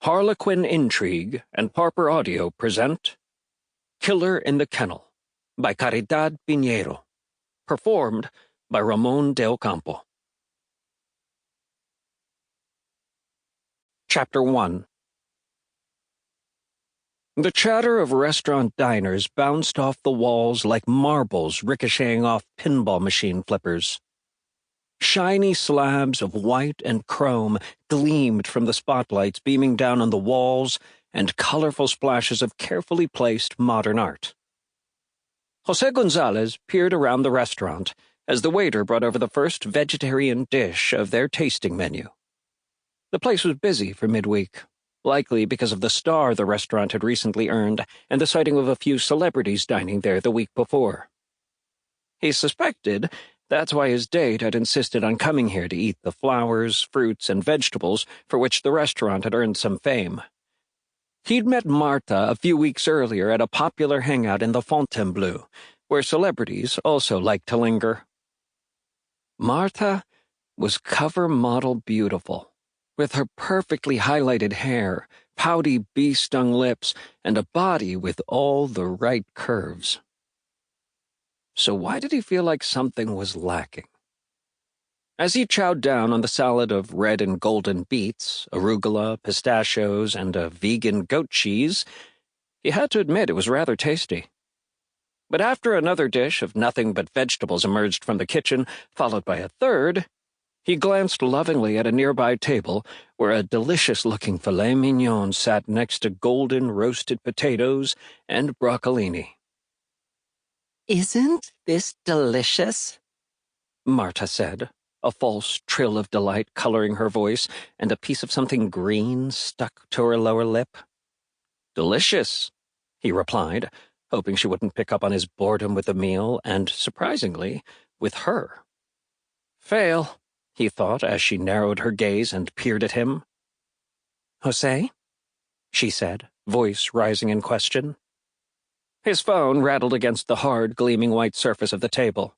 Harlequin Intrigue and HarlequinAudio present Killer in the Kennel by Caridad Piñeiro, performed by Ramón de Ocampo. Chapter 1. The chatter of restaurant diners bounced off the walls like marbles ricocheting off pinball machine flippers. Shiny slabs of white and chrome gleamed from the spotlights beaming down on the walls and colorful splashes of carefully placed modern art. José Gonzalez peered around the restaurant as the waiter brought over the first vegetarian dish of their tasting menu. The place was busy for midweek, likely because of the star the restaurant had recently earned and the sighting of a few celebrities dining there the week before. He suspected that's why his date had insisted on coming here to eat the flowers, fruits, and vegetables for which the restaurant had earned some fame. He'd met Marta a few weeks earlier at a popular hangout in the Fontainebleau, where celebrities also liked to linger. Marta was cover model beautiful, with her perfectly highlighted hair, pouty bee-stung lips, and a body with all the right curves. So why did he feel like something was lacking? As he chowed down on the salad of red and golden beets, arugula, pistachios, and a vegan goat cheese, he had to admit it was rather tasty. But after another dish of nothing but vegetables emerged from the kitchen, followed by a third, he glanced lovingly at a nearby table where a delicious-looking filet mignon sat next to golden roasted potatoes and broccolini. "Isn't this delicious?" Marta said, a false trill of delight coloring her voice and a piece of something green stuck to her lower lip. "Delicious," he replied, hoping she wouldn't pick up on his boredom with the meal and, surprisingly, with her. Fail, he thought as she narrowed her gaze and peered at him. "José?" she said, voice rising in question. His phone rattled against the hard, gleaming white surface of the table.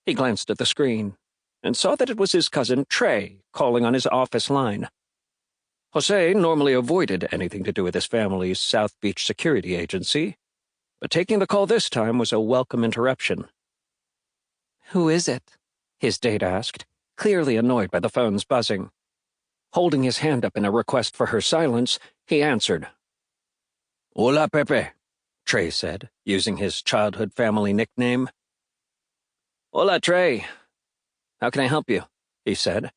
He glanced at the screen and saw that it was his cousin Trey calling on his office line. José normally avoided anything to do with his family's South Beach security agency, but taking the call this time was a welcome interruption. "Who is it?" his date asked, clearly annoyed by the phone's buzzing. Holding his hand up in a request for her silence, he answered. "Hola, Pepe," Trey said, using his childhood family nickname. "Hola, Trey. How can I help you?" he said,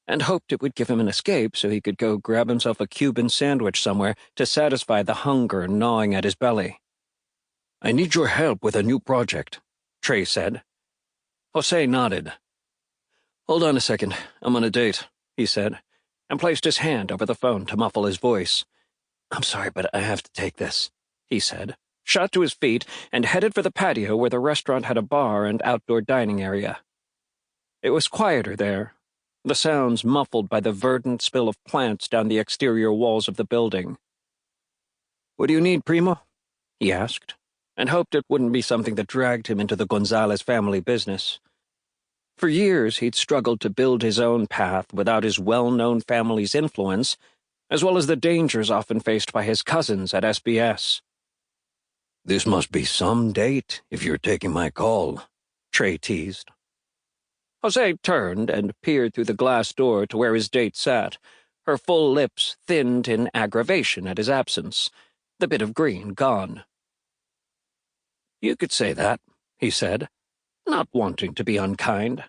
and hoped it would give him an escape so he could go grab himself a Cuban sandwich somewhere to satisfy the hunger gnawing at his belly. "I need your help with a new project," Trey said. José nodded. "Hold on a second, I'm on a date," he said, and placed his hand over the phone to muffle his voice. "I'm sorry, but I have to take this," he said, shot to his feet, and headed for the patio where the restaurant had a bar and outdoor dining area. It was quieter there, the sounds muffled by the verdant spill of plants down the exterior walls of the building. "What do you need, Primo?" he asked, and hoped it wouldn't be something that dragged him into the Gonzalez family business. For years he'd struggled to build his own path without his well-known family's influence, as well as the dangers often faced by his cousins at SBS. "This must be some date, if you're taking my call," Trey teased. José turned and peered through the glass door to where his date sat, her full lips thinned in aggravation at his absence, the bit of green gone. "You could say that," he said, not wanting to be unkind.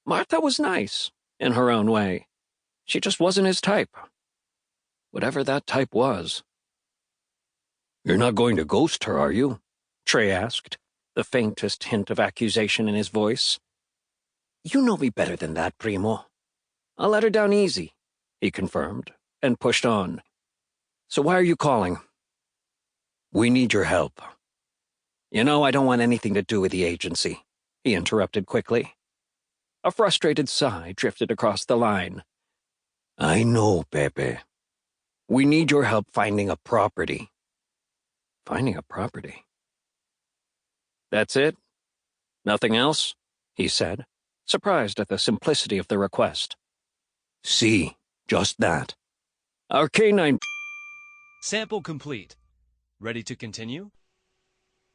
Marta was nice, in her own way. She just wasn't his type. Whatever that type was. "You're not going to ghost her, are you?" Trey asked, the faintest hint of accusation in his voice. "You know me better than that, Primo. I'll let her down easy," he confirmed, and pushed on. "So why are you calling?" "We need your help." "You know I don't want anything to do with the agency," he interrupted quickly. A frustrated sigh drifted across the line. "I know, Pepe. We need your help finding a property." "Finding a property?" "That's it? Nothing else?" he said, surprised at the simplicity of the request. "See, just that. Our canine Sample complete. Ready to continue?